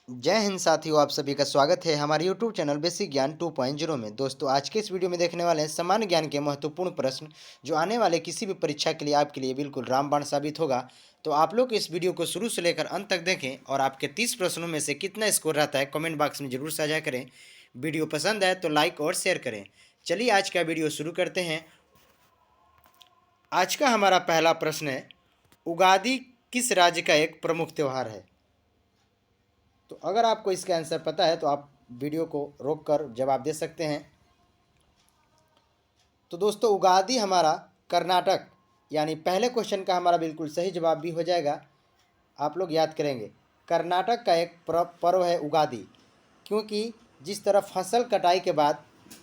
जय हिंद साथियों, आप सभी का स्वागत है हमारे YouTube चैनल बेसिक ज्ञान 2.0 में। दोस्तों, आज के इस वीडियो में देखने वाले हैं सामान्य ज्ञान के महत्वपूर्ण प्रश्न जो आने वाले किसी भी परीक्षा के लिए आपके लिए बिल्कुल रामबाण साबित होगा। तो आप लोग इस वीडियो को शुरू से लेकर अंत तक देखें और आपके 30 प्रश्नों में से कितना स्कोर रहता है कमेंट बॉक्स में जरूर साझा करें। वीडियो पसंद आए तो लाइक और शेयर करें। चलिए आज का वीडियो शुरू करते हैं। आज का हमारा पहला प्रश्न है, उगादि किस राज्य का एक प्रमुख त्यौहार है? तो अगर आपको इसका आंसर पता है तो आप वीडियो को रोककर जवाब दे सकते हैं। तो दोस्तों, उगादि हमारा कर्नाटक, यानी पहले क्वेश्चन का हमारा बिल्कुल सही जवाब भी हो जाएगा। आप लोग याद करेंगे, कर्नाटक का एक पर्व है उगादि, क्योंकि जिस तरह फसल कटाई के बाद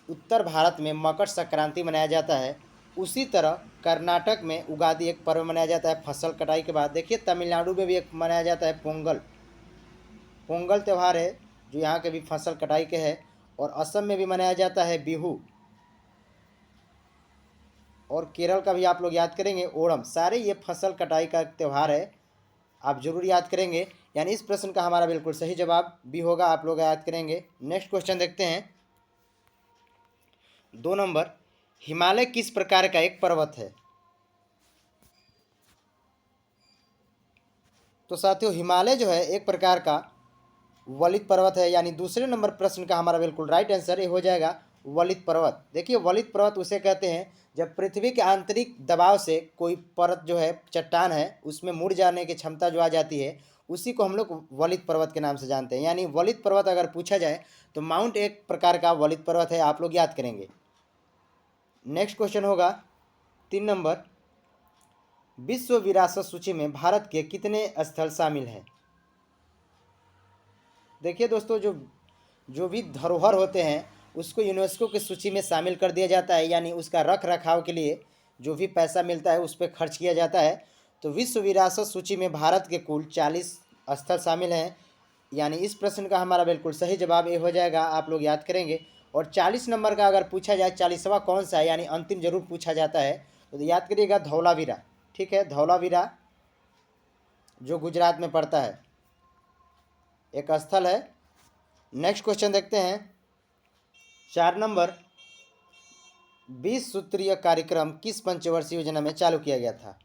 उत्तर भारत में मकर संक्रांति मनाया जाता है, उसी तरह कर्नाटक में उगादि एक पर्व मनाया जाता है फसल कटाई के बाद। देखिए, तमिलनाडु में भी एक मनाया जाता है पोंगल। पोंगल त्यौहार है जो यहाँ के भी फसल कटाई के है। और असम में भी मनाया जाता है बिहू। और केरल का भी आप लोग याद करेंगे ओणम। सारे ये फसल कटाई का त्यौहार है, आप जरूर याद करेंगे। यानी इस प्रश्न का हमारा बिल्कुल सही जवाब भी होगा, आप लोग याद करेंगे। नेक्स्ट क्वेश्चन देखते हैं। 2 नंबर, हिमालय किस प्रकार का एक पर्वत है? तो साथियों, हिमालय जो है एक प्रकार का वलित पर्वत है। यानी दूसरे नंबर प्रश्न का हमारा बिल्कुल राइट आंसर ये हो जाएगा वलित पर्वत। देखिए, वलित पर्वत उसे कहते हैं जब पृथ्वी के आंतरिक दबाव से कोई परत जो है चट्टान है उसमें मुड़ जाने की क्षमता जो आ जाती है, उसी को हम लोग वलित पर्वत के नाम से जानते हैं। यानी वलित पर्वत अगर पूछा जाए तो माउंट एक प्रकार का वलित पर्वत है, आप लोग याद करेंगे। नेक्स्ट क्वेश्चन होगा 3 नंबर, विश्व विरासत सूची में भारत के कितने स्थल शामिल हैं? देखिए दोस्तों, जो जो भी धरोहर होते हैं उसको यूनेस्को की सूची में शामिल कर दिया जाता है। यानी उसका रख रखाव के लिए जो भी पैसा मिलता है उस पर खर्च किया जाता है। तो विश्व विरासत सूची में भारत के कुल 40 स्थल शामिल हैं। यानी इस प्रश्न का हमारा बिल्कुल सही जवाब ये हो जाएगा, आप लोग याद करेंगे। और 40 नंबर का अगर पूछा जाए 40वां कौन सा है, यानी अंतिम जरूर पूछा जाता है, तो याद करिएगा धौलावीरा। ठीक है, धौलावीरा जो गुजरात में पड़ता है, एक स्थल है। नेक्स्ट क्वेश्चन देखते हैं। 4 नंबर, 20 सूत्रीय कार्यक्रम किस पंचवर्षीय योजना में चालू किया गया था?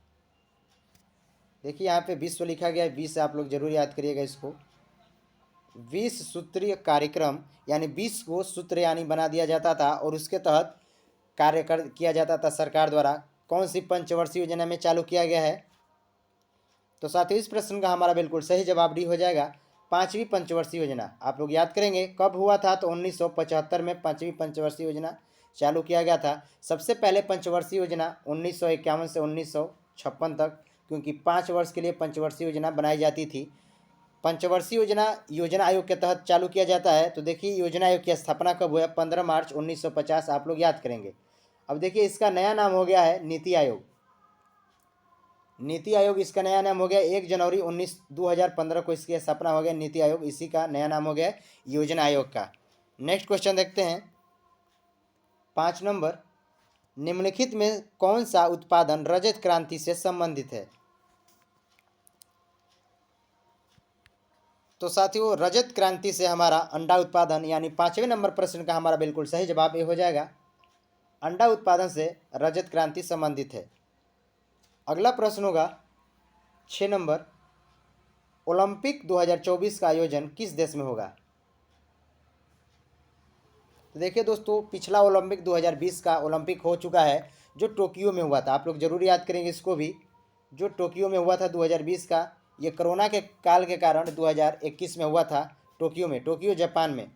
देखिए, यहाँ पे विश्व लिखा गया है, 20 आप लोग जरूर याद करिएगा इसको। 20 सूत्रीय कार्यक्रम यानी 20 को सूत्र यानी बना दिया जाता था और उसके तहत कार्य किया जाता था सरकार द्वारा। कौन सी पंचवर्षीय योजना में चालू किया गया है? तो साथियों, इस प्रश्न का हमारा बिल्कुल सही जवाब डी हो जाएगा 5वीं पंचवर्षीय योजना। आप लोग याद करेंगे कब हुआ था, तो 1975 में 5वीं पंचवर्षीय योजना चालू किया गया था। सबसे पहले पंचवर्षीय योजना 1951 से 1956 तक, क्योंकि 5 वर्ष के लिए पंचवर्षीय योजना बनाई जाती थी। पंचवर्षीय योजना योजना आयोग के तहत चालू किया जाता है। तो देखिए, योजना आयोग की स्थापना कब हुआ है? 15 मार्च 1950, आप लोग याद करेंगे। अब देखिए, इसका नया नाम हो गया है नीति आयोग। नीति आयोग इसका नया नाम हो गया 1 जनवरी 2015 को इसकी स्थापना हो गया नीति आयोग। इसी का नया नाम हो गया योजना आयोग का। नेक्स्ट क्वेश्चन देखते हैं। 5 नंबर, निम्नलिखित में कौन सा उत्पादन रजत क्रांति से संबंधित है? तो साथियों, रजत क्रांति से हमारा अंडा उत्पादन, यानी 5वें नंबर प्रश्न का हमारा बिल्कुल सही जवाब ये हो जाएगा, अंडा उत्पादन से रजत क्रांति संबंधित है। अगला प्रश्न होगा 6 नंबर, ओलंपिक 2024 का आयोजन किस देश में होगा? तो देखिए दोस्तों, पिछला ओलंपिक 2020 का ओलंपिक हो चुका है जो टोक्यो में हुआ था। आप लोग जरूर याद करेंगे इसको भी, जो टोक्यो में हुआ था 2020 का। ये कोरोना के काल के कारण 2021 में हुआ था टोक्यो में, टोक्यो जापान में।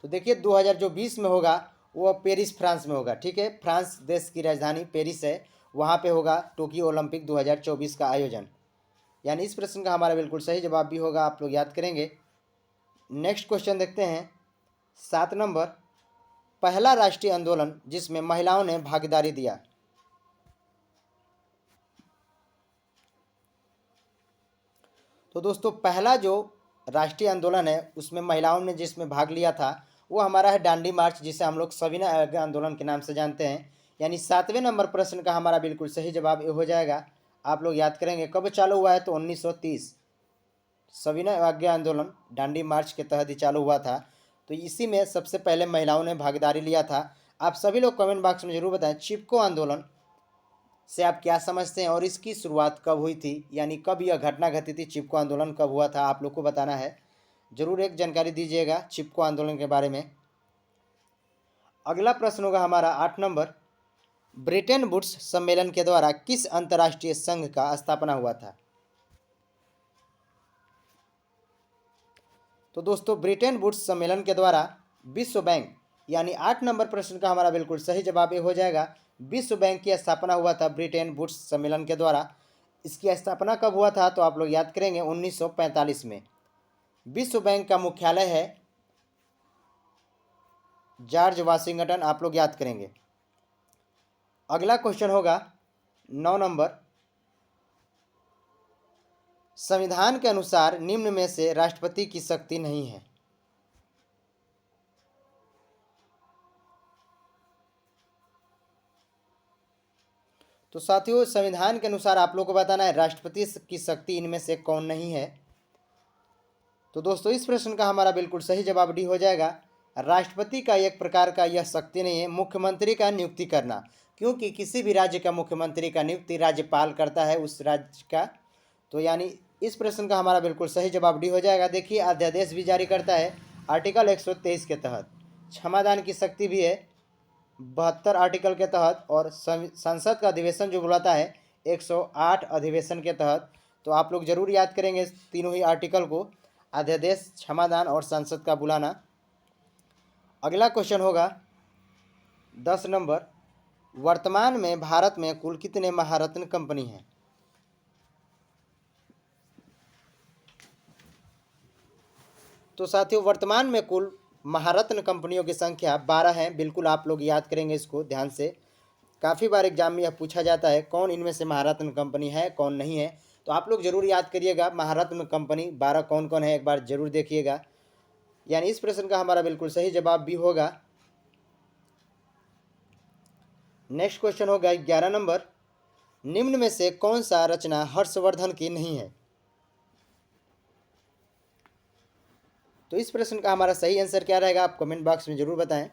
तो देखिए, 2020 में होगा वो पेरिस फ्रांस में होगा। ठीक है, फ्रांस देश की राजधानी पेरिस है, वहाँ पे होगा टोक्यो ओलंपिक 2024 का आयोजन। यानी इस प्रश्न का हमारा बिल्कुल सही जवाब भी होगा, आप लोग याद करेंगे। नेक्स्ट क्वेश्चन देखते हैं। 7 नंबर, पहला राष्ट्रीय आंदोलन जिसमें महिलाओं ने भागीदारी दिया। तो दोस्तों, पहला जो राष्ट्रीय आंदोलन है उसमें महिलाओं ने जिसमें भाग लिया था वो हमारा है दांडी मार्च, जिसे हम लोग सविनय अवज्ञा आंदोलन के नाम से जानते हैं। यानी 7वें नंबर प्रश्न का हमारा बिल्कुल सही जवाब ये हो जाएगा, आप लोग याद करेंगे। कब चालू हुआ है? तो 1930। सविनय अवज्ञा आंदोलन दांडी मार्च के तहत ही चालू हुआ था। तो इसी में सबसे पहले महिलाओं ने भागीदारी लिया था। आप सभी लोग कमेंट बॉक्स में जरूर बताएं चिपको आंदोलन से आप क्या समझते हैं और इसकी शुरुआत कब हुई थी, यानी कब यह घटना घटी थी, चिपको आंदोलन कब हुआ था, आप लोग को बताना है। जरूर एक जानकारी दीजिएगा चिपको आंदोलन के बारे में। अगला प्रश्न होगा हमारा 8 नंबर, ब्रेटन वुड्स सम्मेलन के द्वारा किस अंतर्राष्ट्रीय संघ का स्थापना हुआ था। तो दोस्तों ब्रेटन वुड्स सम्मेलन के द्वारा विश्व बैंक, यानी 8 नंबर प्रश्न का हमारा बिल्कुल सही जवाब ये हो जाएगा, विश्व बैंक की स्थापना हुआ था ब्रिटेन वुड्स सम्मेलन के द्वारा। इसकी स्थापना कब हुआ था, तो आप लोग याद करेंगे 1945 में। विश्व बैंक का मुख्यालय है जॉर्ज वाशिंगटन, आप लोग याद करेंगे। अगला क्वेश्चन होगा 9 नंबर, संविधान के अनुसार निम्न में से राष्ट्रपति की शक्ति नहीं है। तो साथियों संविधान के अनुसार आप लोग को बताना है राष्ट्रपति की शक्ति इनमें से कौन नहीं है। तो दोस्तों इस प्रश्न का हमारा बिल्कुल सही जवाब डी हो जाएगा, राष्ट्रपति का एक प्रकार का यह शक्ति नहीं है मुख्यमंत्री का नियुक्ति करना, क्योंकि किसी भी राज्य का मुख्यमंत्री का नियुक्ति राज्यपाल करता है उस राज्य का। तो यानी इस प्रश्न का हमारा बिल्कुल सही जवाब डी हो जाएगा। देखिए अध्यादेश भी जारी करता है आर्टिकल 123 के तहत, क्षमादान की शक्ति भी है 72 आर्टिकल के तहत, और संसद का अधिवेशन जो बुलाता है 108 अधिवेशन के तहत। तो आप लोग जरूर याद करेंगे तीनों ही आर्टिकल को, अध्यादेश, क्षमादान और संसद का बुलाना। अगला क्वेश्चन होगा 10 नंबर, वर्तमान में भारत में कुल कितने महारत्न कंपनी हैं। तो साथियों वर्तमान में कुल महारत्न कंपनियों की संख्या 12 है, बिल्कुल आप लोग याद करेंगे इसको ध्यान से। काफ़ी बार एग्जाम में यह पूछा जाता है कौन इनमें से महारत्न कंपनी है कौन नहीं है, तो आप लोग जरूर याद करिएगा महारत्न कंपनी 12 कौन कौन है, एक बार जरूर देखिएगा। यानी इस प्रश्न का हमारा बिल्कुल सही जवाब भी होगा। नेक्स्ट क्वेश्चन होगा 11 नंबर, निम्न में से कौन सा रचना हर्षवर्धन की नहीं है। तो इस प्रश्न का हमारा सही आंसर क्या रहेगा, आप कमेंट बॉक्स में जरूर बताएं।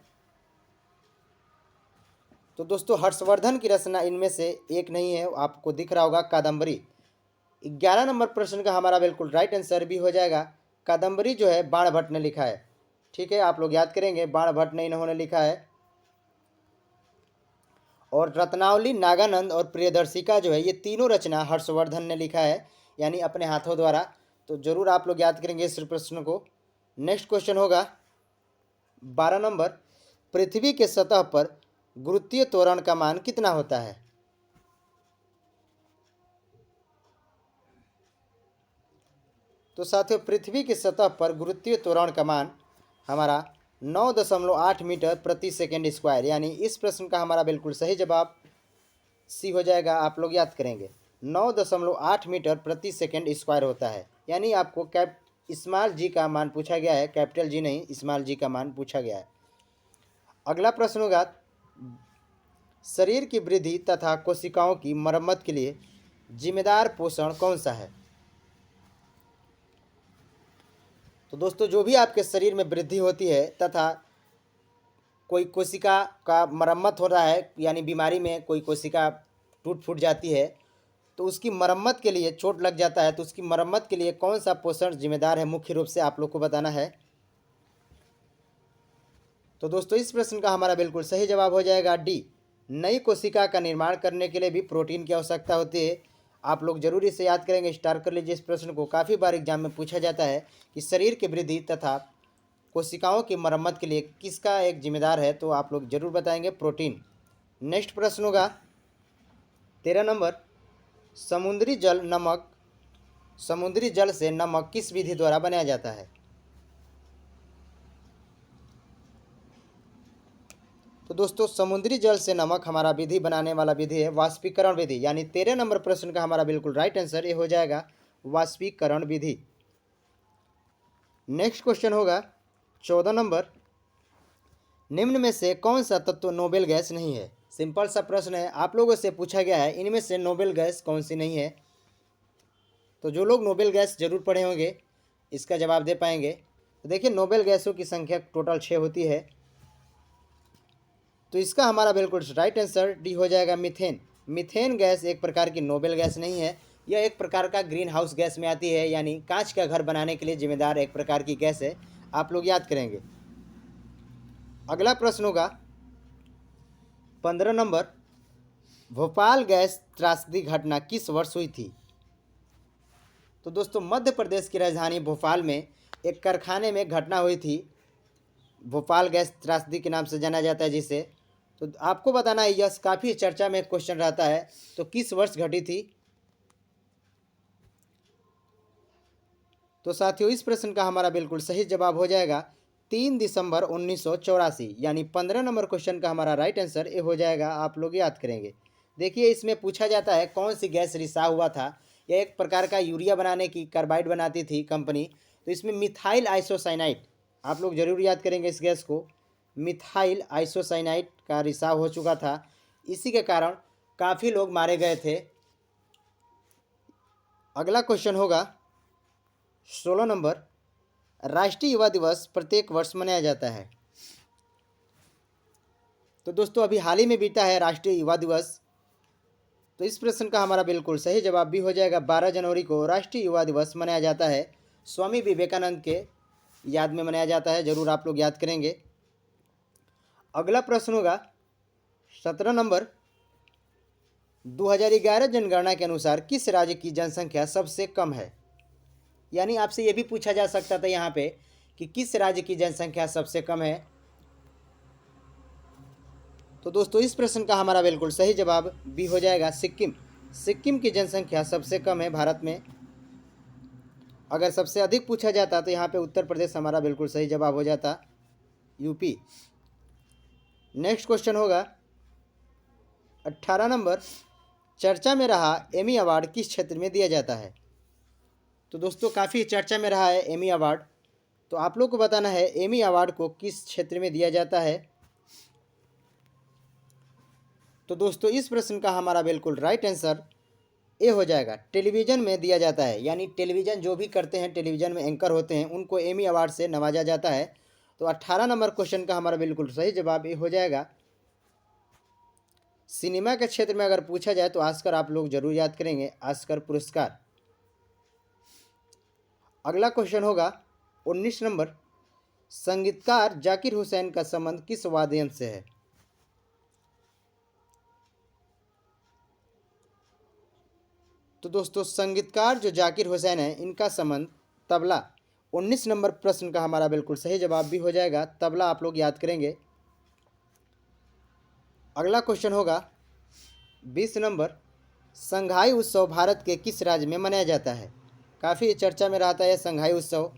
तो दोस्तों हर्षवर्धन की रचना इनमें से एक नहीं है, आपको दिख रहा होगा कादम्बरी। 11 नंबर प्रश्न का हमारा बिल्कुल राइट आंसर भी हो जाएगा, कादम्बरी जो है बाणभट्ट ने लिखा है। ठीक है, आप लोग याद करेंगे बाणभट्ट ने इन्होंने लिखा है। और रत्नावली, नागानंद और प्रियदर्शिका जो है ये तीनों रचना हर्षवर्धन ने लिखा है, यानी अपने हाथों द्वारा। तो जरूर आप लोग याद करेंगे इस प्रश्न को। नेक्स्ट क्वेश्चन होगा 12 नंबर, पृथ्वी के सतह पर गुरुत्वीय त्वरण का मान कितना होता है। तो साथियों पृथ्वी की सतह पर गुरुत्वीय त्वरण का मान हमारा 9.8 मीटर प्रति सेकेंड स्क्वायर, यानी इस प्रश्न का हमारा बिल्कुल सही जवाब सी हो जाएगा। आप लोग याद करेंगे 9.8 मीटर प्रति सेकेंड स्क्वायर होता है, यानी आपको स्मॉल जी का मान पूछा गया है, कैपिटल जी नहीं स्मॉल जी का मान पूछा गया है। अगला प्रश्न होगा, शरीर की वृद्धि तथा कोशिकाओं की मरम्मत के लिए जिम्मेदार पोषण कौन सा है। तो दोस्तों जो भी आपके शरीर में वृद्धि होती है तथा कोई कोशिका का मरम्मत हो रहा है, यानी बीमारी में कोई कोशिका टूट फूट जाती है तो उसकी मरम्मत के लिए, चोट लग जाता है तो उसकी मरम्मत के लिए कौन सा पोषण जिम्मेदार है, मुख्य रूप से आप लोग को बताना है। तो दोस्तों इस प्रश्न का हमारा बिल्कुल सही जवाब हो जाएगा डी, नई कोशिका का निर्माण करने के लिए भी प्रोटीन की आवश्यकता होती है। आप लोग जरूर इसे याद करेंगे, स्टार कर लीजिए इस प्रश्न को, काफ़ी बार एग्जाम में पूछा जाता है कि शरीर की वृद्धि तथा कोशिकाओं की मरम्मत के लिए किसका एक जिम्मेदार है, तो आप लोग जरूर बताएंगे प्रोटीन। नेक्स्ट प्रश्न होगा 13 नंबर, समुद्री जल से नमक किस विधि द्वारा बनाया जाता है। तो दोस्तों समुद्री जल से नमक हमारा विधि बनाने वाला विधि है वाष्पीकरण विधि, यानी 13 नंबर प्रश्न का हमारा बिल्कुल राइट आंसर ये हो जाएगा वाष्पीकरण विधि। नेक्स्ट क्वेश्चन होगा 14 नंबर, निम्न में से कौन सा तत्व नोबेल गैस नहीं है। सिंपल सा प्रश्न है, आप लोगों से पूछा गया है इनमें से नोबेल गैस कौन सी नहीं है। तो जो लोग नोबेल गैस जरूर पढ़े होंगे इसका जवाब दे पाएंगे? तो देखिए नोबेल गैसों की संख्या टोटल 6 होती है। तो इसका हमारा बिल्कुल राइट आंसर डी हो जाएगा, मीथेन। मीथेन गैस एक प्रकार की नोबेल गैस नहीं है, यह एक प्रकार का ग्रीन हाउस गैस में आती है, यानी कांच का घर बनाने के लिए जिम्मेदार एक प्रकार की गैस है। आप लोग याद करेंगे। अगला प्रश्न होगा 15 नंबर, भोपाल गैस त्रासदी घटना किस वर्ष हुई थी? तो दोस्तों मध्य प्रदेश की राजधानी भोपाल में एक कारखाने में घटना हुई थी, भोपाल गैस त्रासदी के नाम से जाना जाता है जिसे। तो आपको बताना है, यह काफ़ी चर्चा में क्वेश्चन रहता है, तो किस वर्ष घटी थी? तो साथियों इस प्रश्न का हमारा बिल्कुल सही जवाब हो जाएगा 3 दिसंबर 1984, यानी 15 नंबर क्वेश्चन का हमारा राइट आंसर ये हो जाएगा। आप लोग याद करेंगे। देखिए इसमें पूछा जाता है कौन सी गैस रिसाव हुआ था। यह एक प्रकार का यूरिया बनाने की कार्बाइड बनाती थी कंपनी। तो इसमें मिथाइल आइसोसाइनाइड, आप लोग जरूर याद करेंगे इस गैस को। मिथाइल आइसोसाइनाइड का रिसाव हो चुका था, इसी के कारण काफ़ी लोग मारे गए थे। अगला क्वेश्चन होगा 16 नंबर, राष्ट्रीय युवा दिवस प्रत्येक वर्ष मनाया जाता है। तो दोस्तों अभी हाल ही में बीता है राष्ट्रीय युवा दिवस। तो इस प्रश्न का हमारा बिल्कुल सही जवाब भी हो जाएगा, 12 जनवरी को राष्ट्रीय युवा दिवस मनाया जाता है। स्वामी विवेकानंद के याद में मनाया जाता है, जरूर आप लोग याद करेंगे। अगला प्रश्न होगा 17 नंबर, 2011 जनगणना के अनुसार किस राज्य की जनसंख्या सबसे कम है? यानी आपसे ये भी पूछा जा सकता था यहाँ पे कि किस राज्य की जनसंख्या सबसे कम है। तो दोस्तों इस प्रश्न का हमारा बिल्कुल सही जवाब भी हो जाएगा, सिक्किम। सिक्किम की जनसंख्या सबसे कम है भारत में। अगर सबसे अधिक पूछा जाता तो यहाँ पे उत्तर प्रदेश हमारा बिल्कुल सही जवाब हो जाता, यूपी। नेक्स्ट क्वेश्चन होगा 18 नंबर, चर्चा में रहा एमी अवार्ड किस क्षेत्र में दिया जाता है? तो दोस्तों काफ़ी चर्चा में रहा है एमी अवार्ड, तो आप लोग को बताना है एमी अवार्ड को किस क्षेत्र में दिया जाता है। तो दोस्तों इस प्रश्न का हमारा बिल्कुल राइट आंसर ए हो जाएगा, टेलीविज़न में दिया जाता है। यानी टेलीविज़न जो भी करते हैं, टेलीविज़न में एंकर होते हैं, उनको एमी अवार्ड से नवाजा जाता है। तो 18 नंबर क्वेश्चन का हमारा बिल्कुल सही जवाब ए हो जाएगा। सिनेमा के क्षेत्र में अगर पूछा जाए तो ऑस्कर आप लोग जरूर याद करेंगे, ऑस्कर पुरस्कार। अगला क्वेश्चन होगा 19 नंबर, संगीतकार जाकिर हुसैन का संबंध किस वाद्य यंत्र से है? तो दोस्तों संगीतकार जो जाकिर हुसैन है, इनका संबंध तबला। 19 नंबर प्रश्न का हमारा बिल्कुल सही जवाब भी हो जाएगा, तबला आप लोग याद करेंगे। अगला क्वेश्चन होगा 20 नंबर, संघाई उत्सव भारत के किस राज्य में मनाया जाता है? काफ़ी चर्चा में रहता है संघाई उत्सव।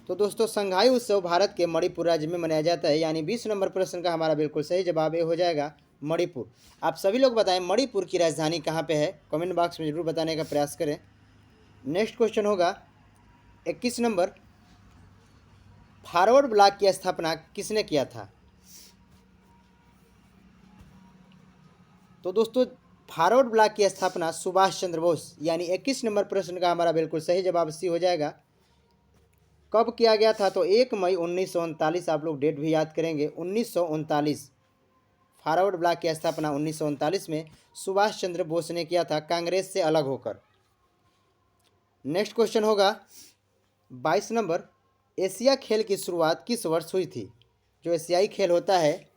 तो दोस्तों संघाई उत्सव भारत के मणिपुर राज्य में मनाया जाता है, यानी 20 नंबर प्रश्न का हमारा बिल्कुल सही जवाब ये हो जाएगा, मणिपुर। आप सभी लोग बताएं मणिपुर की राजधानी कहाँ पे है, कमेंट बॉक्स में जरूर बताने का प्रयास करें। नेक्स्ट क्वेश्चन होगा 21 नंबर, फॉरवर्ड ब्लॉक की स्थापना किसने किया था? तो दोस्तों फॉरवर्ड ब्लॉक की स्थापना सुभाष चंद्र बोस, यानी 21 नंबर प्रश्न का हमारा बिल्कुल सही जवाब सी हो जाएगा। कब किया गया था? तो 1 मई 1939, आप लोग डेट भी याद करेंगे, 1939। फॉरवर्ड ब्लॉक की स्थापना 1939 में सुभाष चंद्र बोस ने किया था, कांग्रेस से अलग होकर। नेक्स्ट क्वेश्चन होगा 22 नंबर, एशिया खेल की शुरुआत किस वर्ष हुई थी? जो एशियाई खेल होता है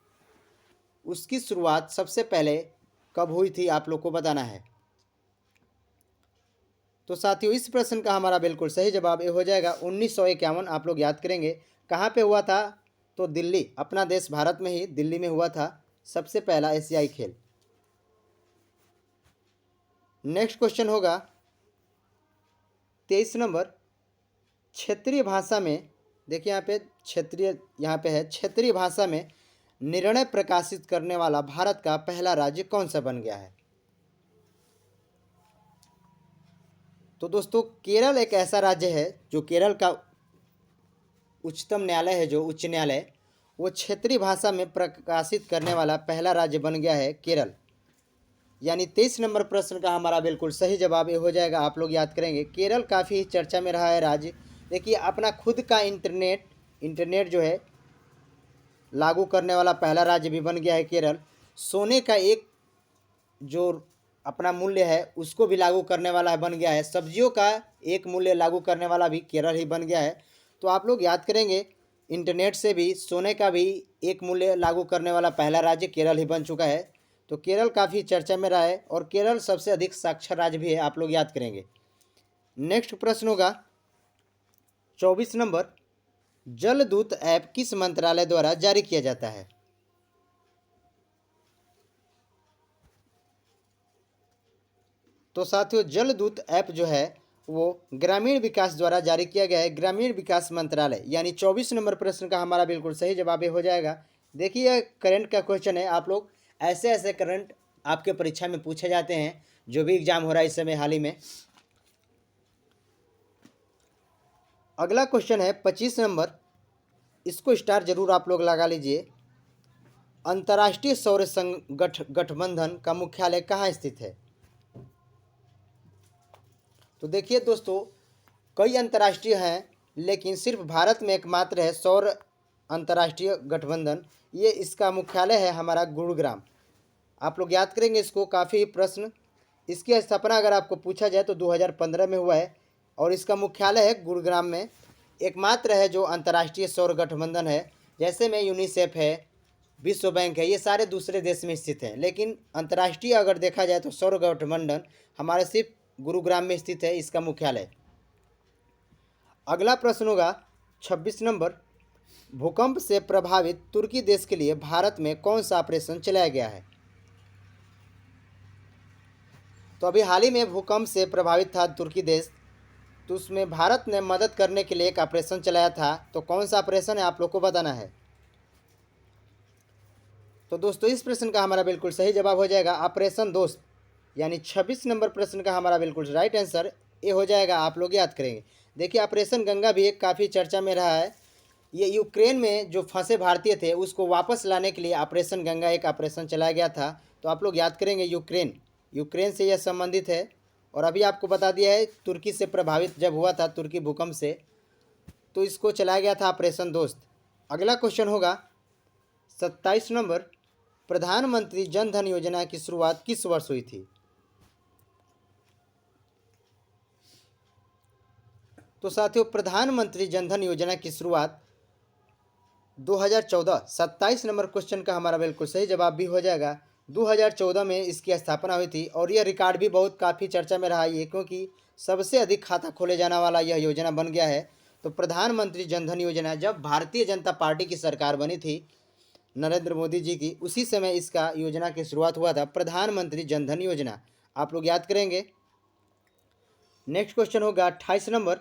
उसकी शुरुआत सबसे पहले कब हुई थी, आप लोग को बताना है। तो साथियों इस प्रश्न का हमारा बिल्कुल सही जवाब ये हो जाएगा 1951, आप लोग याद करेंगे। कहाँ पे हुआ था? तो दिल्ली, अपना देश भारत में ही दिल्ली में हुआ था सबसे पहला एशियाई खेल। नेक्स्ट क्वेश्चन होगा 23 नंबर, क्षेत्रीय भाषा में, देखिए यहाँ पे क्षेत्रीय, यहाँ पे है क्षेत्रीय भाषा में निर्णय प्रकाशित करने वाला भारत का पहला राज्य कौन सा बन गया है? तो दोस्तों केरल एक ऐसा राज्य है जो केरल का उच्चतम न्यायालय है, जो उच्च न्यायालय, वो क्षेत्रीय भाषा में प्रकाशित करने वाला पहला राज्य बन गया है केरल। यानी 23 नंबर प्रश्न का हमारा बिल्कुल सही जवाब ये हो जाएगा। आप लोग याद करेंगे, केरल काफ़ी चर्चा में रहा है राज्य। देखिए, अपना खुद का इंटरनेट जो है लागू करने वाला पहला राज्य भी बन गया है केरल। सोने का एक जो अपना मूल्य है उसको भी लागू करने वाला बन गया है। सब्जियों का एक मूल्य लागू करने वाला भी केरल ही बन गया है। तो आप लोग याद करेंगे, इंटरनेट से भी सोने का भी एक मूल्य लागू करने वाला पहला राज्य केरल ही बन चुका है। तो केरल काफ़ी चर्चा में रहा है और केरल सबसे अधिक साक्षर राज्य भी है। आप लोग याद करेंगे। नेक्स्ट प्रश्न होगा 24 नंबर, जलदूत ऐप किस मंत्रालय द्वारा जारी किया जाता है? तो साथियों, जलदूत ऐप जो है वो ग्रामीण विकास द्वारा जारी किया गया है, ग्रामीण विकास मंत्रालय। यानी 24 नंबर प्रश्न का हमारा बिल्कुल सही जवाब हो जाएगा। देखिए, यह करंट का क्वेश्चन है। आप लोग ऐसे ऐसे करंट आपके परीक्षा में पूछे जाते हैं, जो भी एग्जाम हो रहा है इस समय हाल ही में। अगला क्वेश्चन है 25 नंबर, इसको स्टार जरूर आप लोग लगा लीजिए। अंतर्राष्ट्रीय सौर गठबंधन का मुख्यालय कहाँ स्थित है? तो देखिए दोस्तों, कई अंतर्राष्ट्रीय हैं, लेकिन सिर्फ भारत में एकमात्र है सौर अंतर्राष्ट्रीय गठबंधन। ये इसका मुख्यालय है हमारा गुरुग्राम। आप लोग याद करेंगे इसको, काफ़ी प्रश्न। इसकी स्थापना अगर आपको पूछा जाए तो 2015 में हुआ है और इसका मुख्यालय है गुरुग्राम में। एकमात्र है जो अंतर्राष्ट्रीय सौर गठबंधन है। जैसे में यूनिसेफ है, विश्व बैंक है, ये सारे दूसरे देश में स्थित हैं, लेकिन अंतर्राष्ट्रीय अगर देखा जाए तो सौर गठबंधन हमारे सिर्फ गुरुग्राम में स्थित है, इसका मुख्यालय। अगला प्रश्न होगा 26 नंबर, भूकंप से प्रभावित तुर्की देश के लिए भारत में कौन सा ऑपरेशन चलाया गया है? तो अभी हाल ही में भूकंप से प्रभावित था तुर्की देश, तो उसमें भारत ने मदद करने के लिए एक ऑपरेशन चलाया था। तो कौन सा ऑपरेशन है आप लोग को बताना है। तो दोस्तों, इस प्रश्न का हमारा बिल्कुल सही जवाब हो जाएगा ऑपरेशन दोस्त। यानी 26 नंबर प्रश्न का हमारा बिल्कुल राइट आंसर ये हो जाएगा। आप लोग याद करेंगे। देखिए, ऑपरेशन गंगा भी एक काफ़ी चर्चा में रहा है। ये यूक्रेन में जो फंसे भारतीय थे उसको वापस लाने के लिए ऑपरेशन गंगा एक ऑपरेशन चलाया गया था। तो आप लोग याद करेंगे, यूक्रेन से यह संबंधित है। और अभी आपको बता दिया है, तुर्की से प्रभावित जब हुआ था तुर्की भूकंप से, तो इसको चलाया गया था ऑपरेशन दोस्त। अगला क्वेश्चन होगा 27 नंबर, प्रधानमंत्री जन धन योजना की शुरुआत किस वर्ष हुई थी? तो साथियों, प्रधानमंत्री जन धन योजना की शुरुआत 2014, 27 नंबर क्वेश्चन का हमारा बिल्कुल सही जवाब भी हो जाएगा। 2014 में इसकी स्थापना हुई थी और यह रिकॉर्ड भी बहुत काफ़ी चर्चा में रहा है, क्योंकि सबसे अधिक खाता खोले जाने वाला यह योजना बन गया है। तो प्रधानमंत्री जन धन योजना जब भारतीय जनता पार्टी की सरकार बनी थी नरेंद्र मोदी जी की, उसी समय इसका योजना की शुरुआत हुआ था, प्रधानमंत्री जन धन योजना। आप लोग याद करेंगे। नेक्स्ट क्वेश्चन होगा 28 नंबर,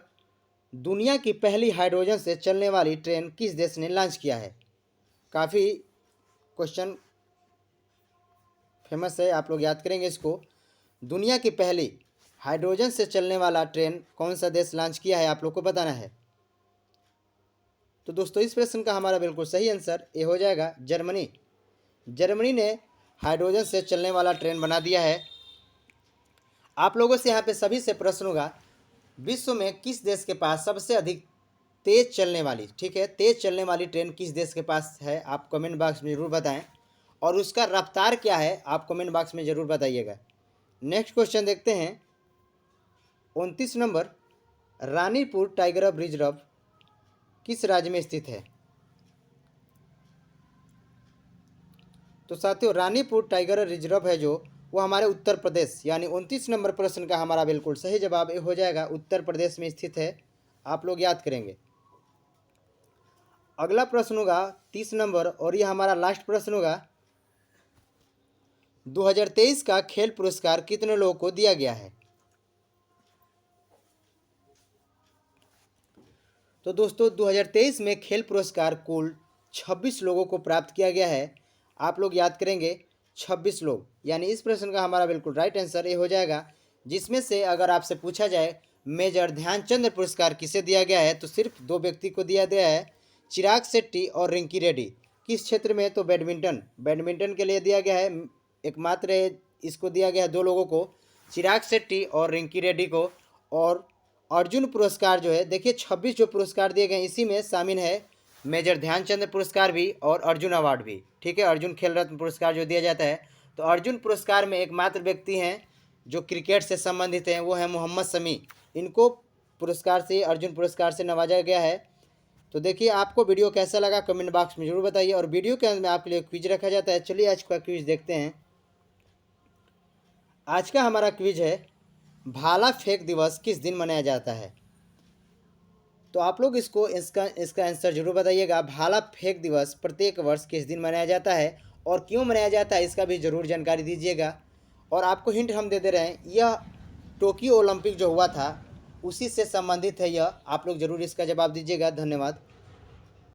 दुनिया की पहली हाइड्रोजन से चलने वाली ट्रेन किस देश ने लॉन्च किया है? काफ़ी क्वेश्चन फेमस है, आप लोग याद करेंगे इसको। दुनिया की पहली हाइड्रोजन से चलने वाला ट्रेन कौन सा देश लॉन्च किया है, आप लोग को बताना है। तो दोस्तों, इस प्रश्न का हमारा बिल्कुल सही आंसर ये हो जाएगा जर्मनी। जर्मनी ने हाइड्रोजन से चलने वाला ट्रेन बना दिया है। आप लोगों से यहाँ पे सभी से प्रश्न होगा, विश्व में किस देश के पास सबसे अधिक तेज चलने वाली, ठीक है, तेज चलने वाली ट्रेन किस देश के पास है? आप कमेंट बॉक्स में ज़रूर बताएं। और उसका रफ्तार क्या है, आप कमेंट बॉक्स में ज़रूर बताइएगा। नेक्स्ट क्वेश्चन देखते हैं 29 नंबर, रानीपुर टाइगर रिजर्व किस राज्य में स्थित है? तो साथियों, रानीपुर टाइगर रिजर्व है जो, वो हमारे उत्तर प्रदेश, यानी 29 नंबर प्रश्न का हमारा बिल्कुल सही जवाब हो जाएगा, उत्तर प्रदेश में स्थित है। आप लोग याद करेंगे। अगला प्रश्न होगा 30 नंबर और यह हमारा लास्ट प्रश्न होगा, 2023 का खेल पुरस्कार कितने लोगों को दिया गया है? तो दोस्तों, 2023 में खेल पुरस्कार कुल 26 लोगों को प्राप्त किया गया है। आप लोग याद करेंगे 26 लोग। यानी इस प्रश्न का हमारा बिल्कुल राइट आंसर ये हो जाएगा। जिसमें से अगर आपसे पूछा जाए मेजर ध्यानचंद पुरस्कार किसे दिया गया है, तो सिर्फ 2 व्यक्ति को दिया गया है, चिराग शेट्टी और रिंकी रेड्डी। किस क्षेत्र में? तो बैडमिंटन के लिए दिया गया है। एकमात्र इसको दिया गया है 2 लोगों को, चिराग शेट्टी और रिंकी रेड्डी को। और अर्जुन पुरस्कार जो है, देखिए 26 जो पुरस्कार दिए गए इसी में शामिल है मेजर ध्यानचंद पुरस्कार भी और अर्जुन अवार्ड भी। ठीक है, अर्जुन खेल रत्न पुरस्कार जो दिया जाता है, तो अर्जुन पुरस्कार में एकमात्र व्यक्ति हैं जो क्रिकेट से संबंधित हैं, वो है मोहम्मद शमी। इनको पुरस्कार से, अर्जुन पुरस्कार से नवाजा गया है। तो देखिए आपको वीडियो कैसा लगा कमेंट बॉक्स में जरूर बताइए। और वीडियो के अंत में आपके लिए क्विज रखा जाता है। चलिए आज का क्विज देखते हैं। आज का हमारा क्विज है, भाला फेंक दिवस किस दिन मनाया जाता है? तो आप लोग इसका आंसर जरूर बताइएगा। भाला फेंक दिवस प्रत्येक वर्ष किस दिन मनाया जाता है और क्यों मनाया जाता है, इसका भी ज़रूर जानकारी दीजिएगा। और आपको हिंट हम दे रहे हैं, यह टोक्यो ओलंपिक जो हुआ था उसी से संबंधित है यह। आप लोग ज़रूर इसका जवाब दीजिएगा। धन्यवाद।